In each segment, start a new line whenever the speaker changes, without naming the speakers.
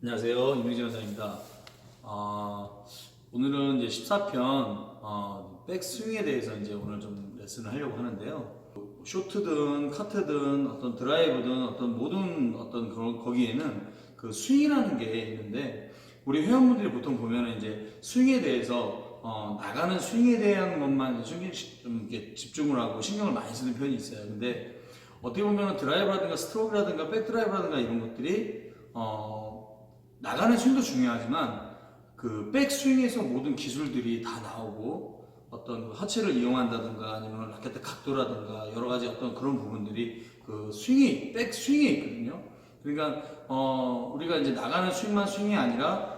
안녕하세요. 임유진 원장입니다. 오늘은 이제 14편 백스윙에 대해서 이제 오늘 좀 레슨을 하려고 하는데요. 쇼트든 카트든 어떤 드라이브든 어떤 모든 어떤 그런 거기에는 그 스윙이라는 게 있는데, 우리 회원분들이 보통 보면은 이제 스윙에 대해서 나가는 스윙에 대한 것만 좀 이렇게 집중을 하고 신경을 많이 쓰는 편이 있어요. 근데 어떻게 보면 드라이브라든가 스트로크라든가 백드라이브라든가 이런 것들이 나가는 스윙도 중요하지만 그 백스윙에서 모든 기술들이 다 나오고, 어떤 그 하체를 이용한다든가 아니면 라켓의 각도라든가 여러 가지 어떤 그런 부분들이 그 스윙이 백스윙에 있거든요. 그러니까 우리가 이제 나가는 스윙만 스윙이 아니라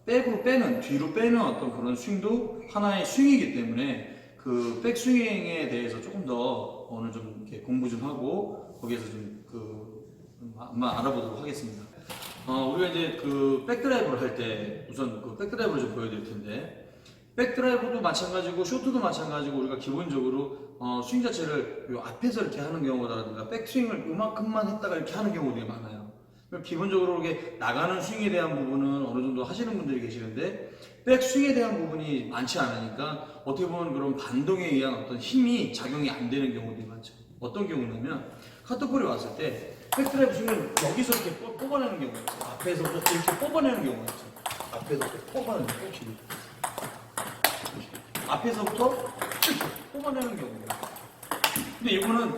백으로 빼는, 뒤로 빼는 어떤 그런 스윙도 하나의 스윙이기 때문에 그 백스윙에 대해서 조금 더 오늘 좀 이렇게 공부 좀 하고 거기에서 좀 한번 알아보도록 하겠습니다. 우리가 이제 그 백드라이브를 할 때 우선 그 백드라이브를 좀 보여드릴 텐데, 백드라이브도 마찬가지고 쇼트도 마찬가지고 우리가 기본적으로 스윙 자체를 요 앞에서 이렇게 하는 경우라든가 백스윙을 요만큼만 했다가 이렇게 하는 경우들이 많아요. 기본적으로 이렇게 나가는 스윙에 대한 부분은 어느 정도 하시는 분들이 계시는데, 백스윙에 대한 부분이 많지 않으니까 어떻게 보면 그런 반동에 의한 어떤 힘이 작용이 안 되는 경우들이 많죠. 어떤 경우냐면 카트볼이 왔을 때 백드라이브 스윙을 여기서 이렇게 뽑아내는 경우가 있어요. 앞에서부터 이렇게 뽑아내는 경우가 있어요. 앞에서부터 뽑아내는 경우가 앞에서부터 이렇게 뽑아내는 경우가. 근데 이거는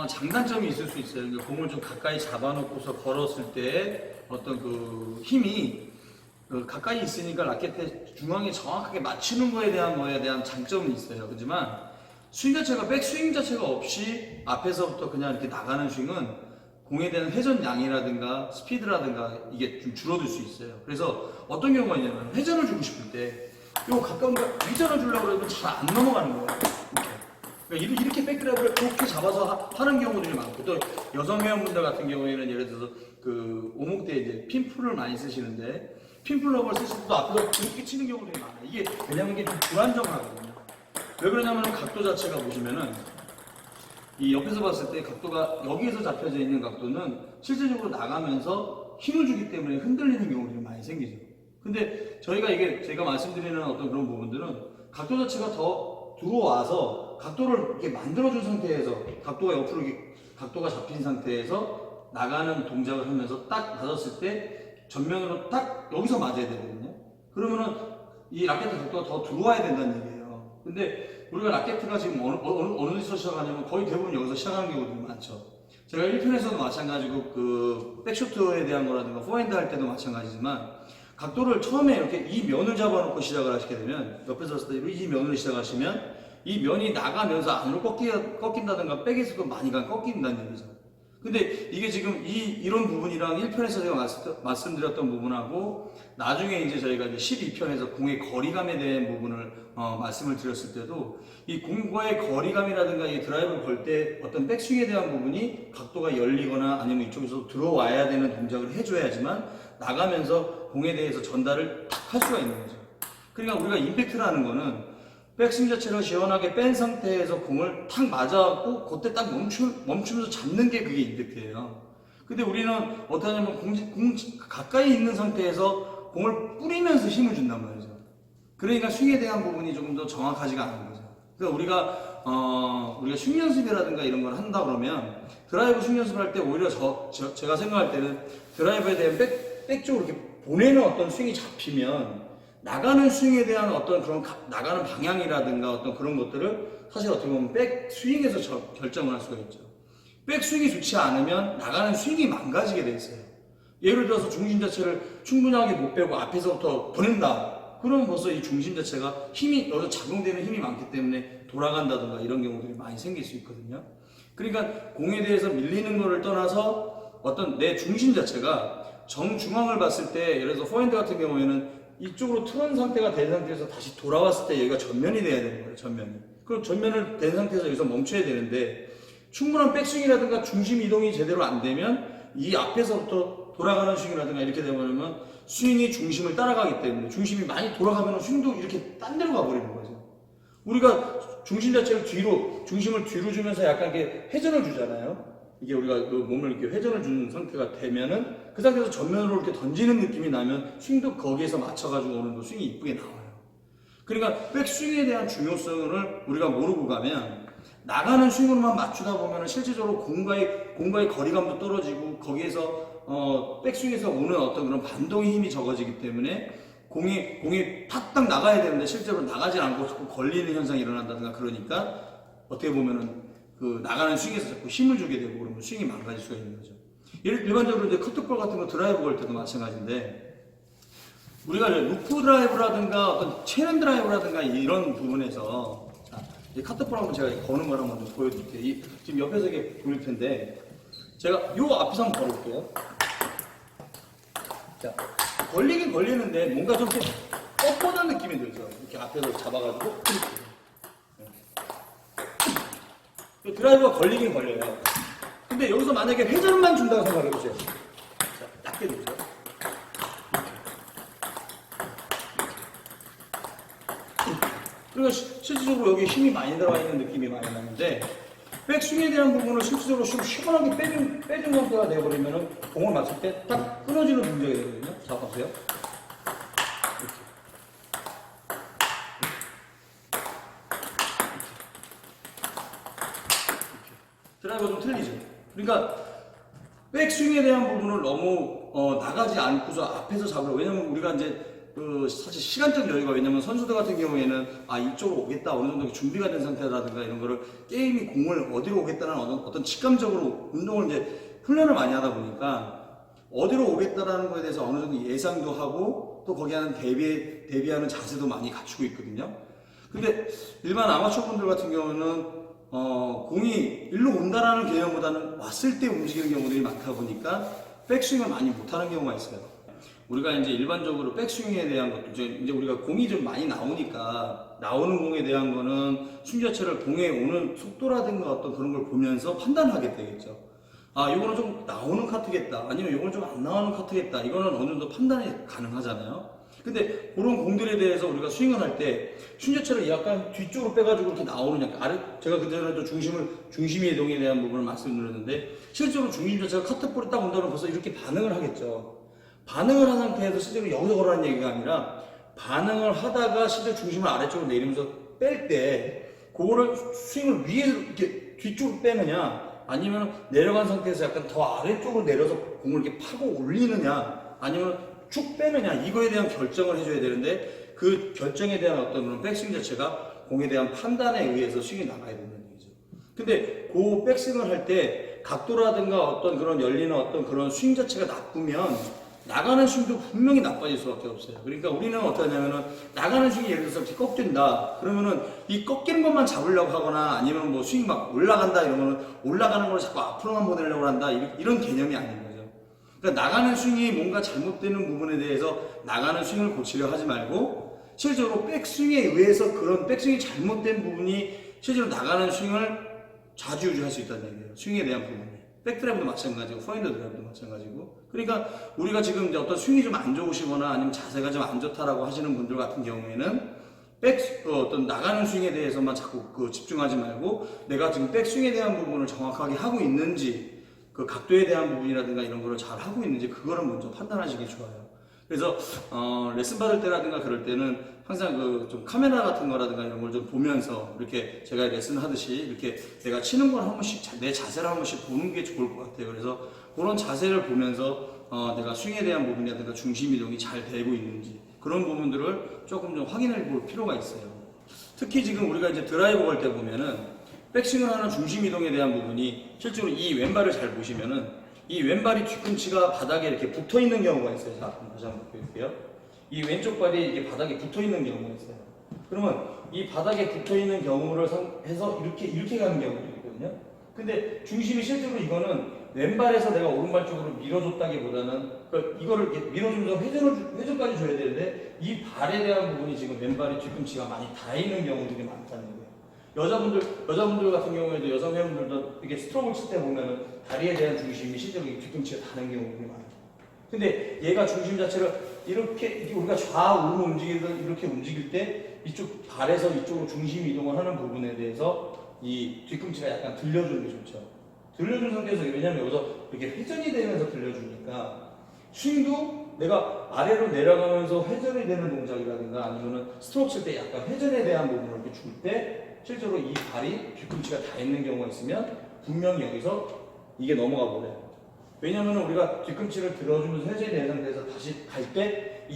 장단점이 있을 수 있어요. 그러니까 공을 좀 가까이 잡아놓고서 걸었을 때 어떤 그 힘이 가까이 있으니까 라켓의 중앙에 정확하게 맞추는 거에 대한 장점은 있어요. 하지만 스윙 자체가 백스윙 자체가 없이 앞에서부터 그냥 이렇게 나가는 스윙은 공에 대한 회전량이라든가 스피드라든가 이게 좀 줄어들 수 있어요. 그래서 어떤 경우가 있냐면 회전을 주고 싶을 때 이거 가까운 거 회전을 주려고 해도 잘 안 넘어가는 거예요. 그러니까 이렇게 백드라이브를 그렇게 잡아서 하는 경우들이 많고, 또 여성 회원분들 같은 경우에는 예를 들어서 그 오목대에 이제 핀풀을 많이 쓰시는데, 핀풀럽을 쓰실 때도 앞에서 그렇게 치는 경우들이 많아요. 이게 왜냐면 이게 좀 불안정하거든요. 왜 그러냐면 각도 자체가 보시면은 이 옆에서 봤을 때 각도가 여기에서 잡혀져 있는 각도는 실질적으로 나가면서 힘을 주기 때문에 흔들리는 경우들이 많이 생기죠. 근데 제가 말씀드리는 어떤 그런 부분들은 각도 자체가 더 들어와서 각도를 이렇게 만들어준 상태에서 각도가 옆으로 각도가 잡힌 상태에서 나가는 동작을 하면서 딱 맞았을 때 전면으로 딱 여기서 맞아야 되거든요. 그러면은 이 라켓의 각도가 더 들어와야 된다는 얘기예요. 근데 우리가 라켓가 지금 어느 데서 시작하냐면 거의 대부분 여기서 시작하는 경우들이 많죠. 제가 1편에서도 마찬가지고 그 백쇼트에 대한 거라든가 포핸드 할 때도 마찬가지지만, 각도를 처음에 이렇게 이 면을 잡아놓고 시작을 하시게 되면, 옆에서 봤을 때 이 면을 시작하시면 이 면이 나가면서 안으로 꺾인다든가 백에서도 많이 꺾인다는 얘기죠. 근데 이게 지금 이런 부분이랑 1편에서 제가 말씀드렸던 부분하고 나중에 이제 저희가 이제 12편에서 공의 거리감에 대한 부분을 말씀을 드렸을 때도, 이 공과의 거리감이라든가 이 드라이브를 걸 때 어떤 백스윙에 대한 부분이 각도가 열리거나 아니면 이쪽에서 들어와야 되는 동작을 해줘야지만 나가면서 공에 대해서 전달을 탁 할 수가 있는 거죠. 그러니까 우리가 임팩트라는 거는 백스윙 자체를 시원하게 뺀 상태에서 공을 탁 맞아갖고 그때 딱 멈추면서 잡는 게 그게 임팩트예요. 근데 우리는 어떻게 하냐면 공 가까이 있는 상태에서 공을 뿌리면서 힘을 준단 말이죠. 그러니까 스윙에 대한 부분이 조금 더 정확하지가 않은 거죠. 그러니까 우리가 스윙 연습이라든가 이런 걸 한다 그러면, 드라이브 스윙 연습을 할 때 오히려 제가 생각할 때는 드라이브에 대한 백 쪽으로 이렇게 보내는 어떤 스윙이 잡히면 나가는 스윙에 대한 어떤 그런 나가는 방향이라든가 어떤 그런 것들을 사실 어떻게 보면 백 스윙에서 결정을 할 수가 있죠. 백 스윙이 좋지 않으면 나가는 스윙이 망가지게 돼 있어요. 예를 들어서 중심 자체를 충분하게 못 빼고 앞에서부터 보낸다. 그러면 벌써 이 중심 자체가 여기서 작용되는 힘이 많기 때문에 돌아간다든가 이런 경우들이 많이 생길 수 있거든요. 그러니까 공에 대해서 밀리는 거를 떠나서 어떤 내 중심 자체가 정중앙을 봤을 때, 예를 들어서 포핸드 같은 경우에는 이쪽으로 틀은 상태가 된 상태에서 다시 돌아왔을 때 여기가 전면이 돼야 되는 거예요. 전면이. 그럼 전면을 된 상태에서 여기서 멈춰야 되는데, 충분한 백스윙이라든가 중심 이동이 제대로 안 되면 이 앞에서부터 돌아가는 스윙이라든가 이렇게 되면 스윙이 중심을 따라가기 때문에 중심이 많이 돌아가면 스윙도 이렇게 딴 데로 가버리는 거죠. 우리가 중심 자체를 중심을 뒤로 주면서 약간 이렇게 회전을 주잖아요. 이게 우리가 그 몸을 이렇게 회전을 주는 상태가 되면은 그 상태에서 전면으로 이렇게 던지는 느낌이 나면 스윙도 거기에서 맞춰가지고 오는 거 스윙이 이쁘게 나와요. 그러니까 백스윙에 대한 중요성을 우리가 모르고 가면 나가는 스윙으로만 맞추다 보면 실질적으로 공과의 거리감도 떨어지고 거기에서 백스윙에서 오는 어떤 그런 반동의 힘이 적어지기 때문에 공이 탁딱 나가야 되는데 실제로 나가지 않고 자꾸 걸리는 현상이 일어난다든가 그러니까 어떻게 보면은 그 나가는 스윙에서 자꾸 힘을 주게 되고 그러면 스윙이 망가질 수가 있는 거죠. 일반적으로 이제 커트볼 같은 거 드라이브 걸 때도 마찬가지인데 우리가 루프 드라이브라든가 어떤 체인 드라이브라든가 이런 부분에서 자, 이 커트볼 한번 제가 거는 걸 한번 좀 보여드릴게요. 지금 옆에서 이게 보일 텐데 제가 요 앞에서 한번 걸어볼게요. 자, 걸리긴 걸리는데 뭔가 좀 뻣뻣한 느낌이 들죠. 이렇게 앞에서 잡아가지고 드라이버가 걸리긴 걸려요. 근데 여기서 만약에 회전만 준다고 생각해보세요. 자, 낮게 놓죠. 그리고 실질적으로 여기 힘이 많이 들어가 있는 느낌이 많이 나는데 백스윙에 대한 부분을 실질적으로 좀 시원하게 빼준 상태가 되어버리면 공을 맞출 때 딱 끊어지는 동작이 되거든요. 자, 보세요. 드라이버 좀 틀리죠. 그러니까 백스윙에 대한 부분을 너무 나가지 않고서 앞에서 잡으려고. 왜냐면 우리가 이제 사실 시간적 여유가, 왜냐면 선수들 같은 경우에는 이쪽으로 오겠다 어느 정도 준비가 된 상태라든가 이런 거를 게임이 공을 어디로 오겠다는 어떤 직감적으로 운동을 이제 훈련을 많이 하다 보니까 어디로 오겠다라는 거에 대해서 어느 정도 예상도 하고 또 거기에 하는 대비하는 자세도 많이 갖추고 있거든요. 근데 일반 아마추어 분들 같은 경우는 공이 일로 온다라는 개념보다는 왔을 때 움직이는 경우들이 많다 보니까 백스윙을 많이 못하는 경우가 있어요. 우리가 이제 일반적으로 백스윙에 대한 것도 이제 우리가 공이 좀 많이 나오니까 나오는 공에 대한 거는 스윙 자체를 공에 오는 속도라든가 어떤 그런 걸 보면서 판단하게 되겠죠. 이거는 좀 나오는 카트겠다, 아니면 이거는 좀 안 나오는 카트겠다, 이거는 어느 정도 판단이 가능하잖아요. 근데 그런 공들에 대해서 우리가 스윙을 할 때 스윙 자체를 약간 뒤쪽으로 빼가지고 이렇게 나오는, 약간 제가 그전에도 중심의 이동에 대한 부분을 말씀드렸는데 실제로 중심 자체가 카트볼이 딱 온다면 벌써 이렇게 반응을 하겠죠. 반응을 한 상태에서 실제로 여기서 걸어라는 얘기가 아니라 반응을 하다가 실제 중심을 아래쪽으로 내리면서 뺄 때 그거를 스윙을 위에서 이렇게 뒤쪽으로 빼느냐, 아니면 내려간 상태에서 약간 더 아래쪽으로 내려서 공을 이렇게 파고 올리느냐, 아니면 쭉 빼느냐, 이거에 대한 결정을 해줘야 되는데 그 결정에 대한 어떤 그런 백스윙 자체가 공에 대한 판단에 의해서 스윙이 나가야 된다는 얘기죠. 근데 그 백스윙을 할 때 각도라든가 어떤 그런 열리는 어떤 그런 스윙 자체가 나쁘면 나가는 스윙도 분명히 나빠질 수밖에 없어요. 그러니까 우리는 어떠냐면은 나가는 스윙이 예를 들어서 이렇게 꺾인다 그러면은 이 꺾이는 것만 잡으려고 하거나 아니면 뭐 스윙이 막 올라간다 이러면은 올라가는 걸 자꾸 앞으로만 보내려고 한다, 이런 개념이 아닌 거죠. 그러니까 나가는 스윙이 뭔가 잘못되는 부분에 대해서 나가는 스윙을 고치려 하지 말고 실제로 백스윙에 의해서 그런 백스윙이 잘못된 부분이 실제로 나가는 스윙을 좌지우지할 수 있다는 얘기예요. 스윙에 대한 부분이. 백드라이브도 마찬가지고 포핸드 드라이브도 마찬가지고. 그러니까 우리가 지금 이제 어떤 스윙이 좀 안 좋으시거나 아니면 자세가 좀 안 좋다라고 하시는 분들 같은 경우에는 어떤 나가는 스윙에 대해서만 자꾸 집중하지 말고 내가 지금 백스윙에 대한 부분을 정확하게 하고 있는지, 그 각도에 대한 부분이라든가 이런 거를 잘 하고 있는지 그거를 먼저 판단하시기 좋아요. 그래서 레슨 받을 때라든가 그럴 때는 항상 좀 카메라 같은 거라든가 이런 걸 좀 보면서 이렇게 제가 레슨 하듯이 이렇게 내가 치는 걸 한 번씩 내 자세를 한 번씩 보는 게 좋을 것 같아요. 그래서 그런 자세를 보면서 내가 스윙에 대한 부분이라든가 중심 이동이 잘 되고 있는지 그런 부분들을 조금 좀 확인해 볼 필요가 있어요. 특히 지금 우리가 이제 드라이브 걸 때 보면은 백스윙을 하는 중심 이동에 대한 부분이 실제로 이 왼발을 잘 보시면은 이 왼발이 뒤꿈치가 바닥에 이렇게 붙어 있는 경우가 있어요. 자, 다시 한번 보여드릴게요. 이 왼쪽 발이 이게 바닥에 붙어 있는 경우가 있어요. 그러면 이 바닥에 붙어 있는 경우를 해서 이렇게 가는 경우도 있거든요. 근데 중심이 실제로 이거는 왼발에서 내가 오른발 쪽으로 밀어줬다기보다는 이거를 이렇게 밀어주면서 회전까지 줘야 되는데 이 발에 대한 부분이 지금 왼발이 뒤꿈치가 많이 닿아 있는 경우들이 많다는 거예요. 여자분들 같은 경우에도 여성 회원들도 이렇게 스트로크를 칠 때 보면은 다리에 대한 중심이 실제로 뒤꿈치가 닿는 경우들이 많아요. 근데 얘가 중심 자체를 이렇게 우리가 좌우로 움직이든 이렇게 움직일 때 이쪽 발에서 이쪽으로 중심 이동을 하는 부분에 대해서 이 뒤꿈치가 약간 들려주는 게 좋죠. 들려준 상태에서, 왜냐면 여기서 이렇게 회전이 되면서 들려주니까 스윙도 내가 아래로 내려가면서 회전이 되는 동작이라든가 아니면은 스트로크 칠 때 약간 회전에 대한 부분을 이렇게 줄 때 실제로 이 발이 뒤꿈치가 다 있는 경우가 있으면 분명히 여기서 이게 넘어가 버려요. 왜냐면 우리가 뒤꿈치를 들어주면서 회전이 되는 상태에서 다시 갈 때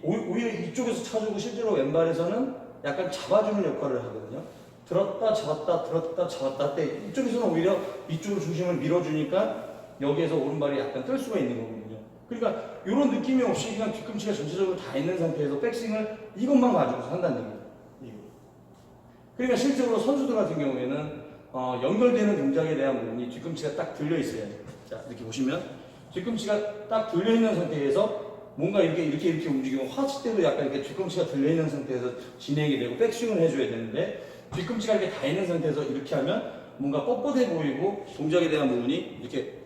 오히려 이쪽에서 차주고 실제로 왼발에서는 약간 잡아주는 역할을 하거든요. 들었다 잡았다 들었다 잡았다 때 이쪽에서는 오히려 이쪽으로 중심을 밀어주니까 여기에서 오른발이 약간 뜰 수가 있는 거거든요. 그러니까 이런 느낌이 없이 그냥 뒤꿈치가 전체적으로 다 있는 상태에서 백스윙을 이것만 가지고서 한다는 얘기예요. 그러니까 실제로 선수들 같은 경우에는 연결되는 동작에 대한 부분이 뒤꿈치가 딱 들려 있어야 돼요. 자, 이렇게 보시면 뒤꿈치가 딱 들려 있는 상태에서 뭔가 이렇게 움직이면 화치 때도 약간 이렇게 뒤꿈치가 들려 있는 상태에서 진행이 되고 백스윙을 해줘야 되는데 뒤꿈치가 이렇게 다 있는 상태에서 이렇게 하면 뭔가 뻣뻣해 보이고 동작에 대한 부분이 이렇게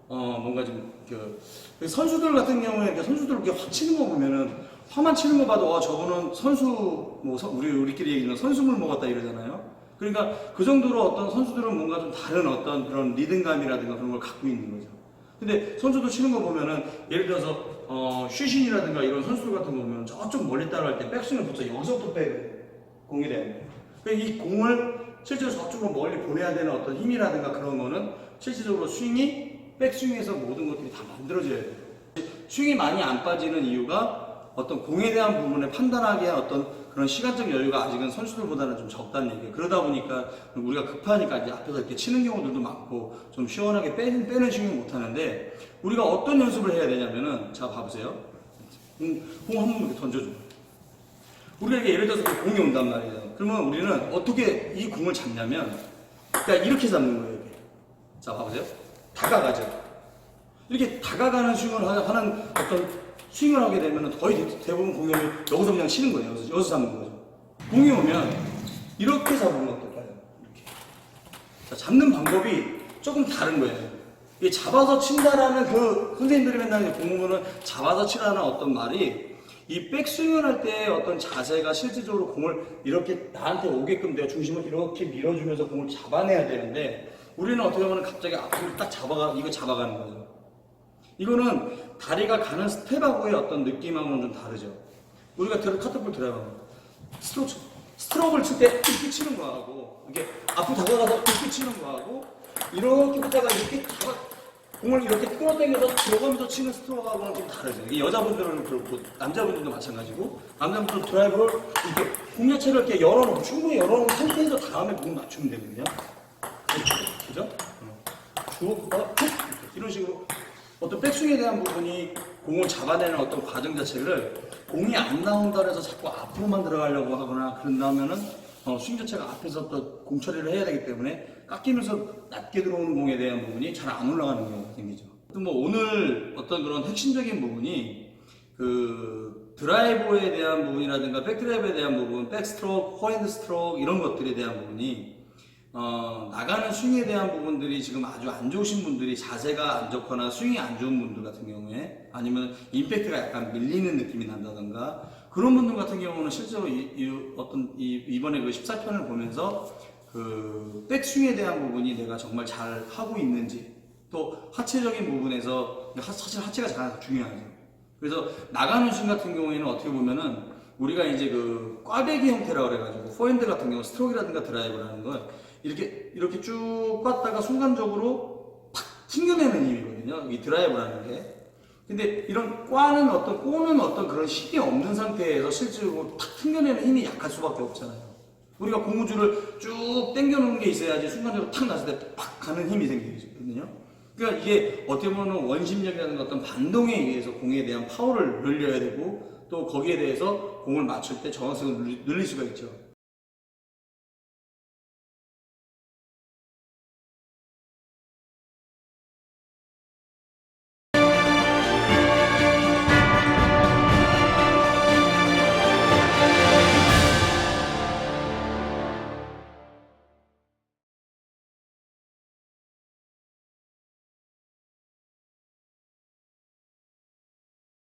뭔가 좀 선수들 같은 경우에 선수들 이렇게 확 치는 거 보면은 화만 치는 거 봐도 저거는 선수 뭐 우리끼리 얘기하면 선수물 먹었다 이러잖아요. 그러니까 그 정도로 어떤 선수들은 뭔가 좀 다른 어떤 그런 리듬감이라든가 그런 걸 갖고 있는 거죠. 근데 선수들 치는 거 보면은 예를 들어서 슈신이라든가 이런 선수들 같은 거 보면 저쪽 멀리 따라갈 때 백스윙을 붙여 여기서부터 공이 돼요. 그러니까 이 공을 실제로 저쪽으로 멀리 보내야 되는 어떤 힘이라든가 그런 거는 실질적으로 스윙이 백스윙에서 모든 것들이 다 만들어져야 돼요. 스윙이 많이 안 빠지는 이유가 어떤 공에 대한 부분을 판단하기에 어떤 그런 시간적 여유가 아직은 선수들보다는 좀 적다는 얘기예요. 그러다 보니까 우리가 급하니까 이제 앞에서 이렇게 치는 경우들도 많고 좀 시원하게 빼는 스윙을 못 하는데 우리가 어떤 연습을 해야 되냐면은 자 봐보세요. 공 한 번 이렇게 던져줘. 우리가 예를 들어서 공이 온단 말이에요. 그러면 우리는 어떻게 이 공을 잡냐면 그러니까 이렇게 잡는 거예요. 이렇게. 자 봐보세요. 다가가죠. 이렇게 다가가는 스윙을 하는 어떤 스윙을 하게 되면 거의 대부분 공이 오면 여기서 그냥 치는 거예요. 여기서 잡는 거죠. 공이 오면 이렇게 잡으면 어떨까요? 이렇게. 자, 잡는 방법이 조금 다른 거예요. 이게 잡아서 친다라는 그 선생님들이 맨날 공부는 잡아서 치라는 어떤 말이 이 백스윙을 할 때 어떤 자세가 실질적으로 공을 이렇게 나한테 오게끔 내가 중심을 이렇게 밀어주면서 공을 잡아내야 되는데 우리는 어떻게 보면 갑자기 앞으로 딱 잡아가는 거죠. 이거는 다리가 가는 스텝하고의 어떤 느낌하고는 좀 다르죠. 우리가 카트볼 드라이브 스트로크를 칠 때 이렇게 치는 거하고 이렇게 앞으로 다가가서 이렇게 치는 거하고 이렇게 하다가 이렇게 공을 이렇게 끌어당겨서 들어가면서 치는 스트로크하고는 좀 다르죠. 이 여자분들은 그렇고 남자분들도 마찬가지고 남자분들은 드라이브를 이렇게 공 자체를 이렇게 열어놓고 충분히 열어놓은 상태에서 다음에 공을 맞추면 되거든요. 그죠? 주먹과 이런 식으로 어떤 백스윙에 대한 부분이 공을 잡아내는 어떤 과정 자체를 공이 안 나온다 해서 자꾸 앞으로만 들어가려고 하거나 그런다면은 스윙 자체가 앞에서 또 공 처리를 해야 되기 때문에 깎이면서 낮게 들어오는 공에 대한 부분이 잘 안 올라가는 경우가 생기죠. 또 뭐 오늘 어떤 그런 핵심적인 부분이 그 드라이버에 대한 부분이라든가 백드라이브에 대한 부분, 백스트로크, 포핸드 스트로크 이런 것들에 대한 부분이 나가는 스윙에 대한 부분들이 지금 아주 안 좋으신 분들이 자세가 안 좋거나 스윙이 안 좋은 분들 같은 경우에 아니면 임팩트가 약간 밀리는 느낌이 난다던가 그런 분들 같은 경우는 실제로 이번에 그 14편을 보면서 그 백스윙에 대한 부분이 내가 정말 잘 하고 있는지 또 하체적인 부분에서 사실 하체가 가장 중요하죠. 그래서 나가는 스윙 같은 경우에는 어떻게 보면은 우리가 이제 그 꽈배기 형태라고 그래가지고 포핸드 같은 경우 스트로크라든가 드라이브라는 건 이렇게 쭉 갔다가 순간적으로 팍 튕겨내는 힘이거든요. 이 드라이브라는 게. 근데 이런 꼬는 어떤 그런 힘이 없는 상태에서 실제로 탁 튕겨내는 힘이 약할 수밖에 없잖아요. 우리가 고무줄을 쭉 당겨놓는 게 있어야지 순간적으로 탁 났을 때 팍 가는 힘이 생기거든요. 그러니까 이게 어떻게 보면 원심력이라는 어떤 반동에 의해서 공에 대한 파워를 늘려야 되고 또 거기에 대해서 공을 맞출 때 정확성을 늘릴 수가 있죠.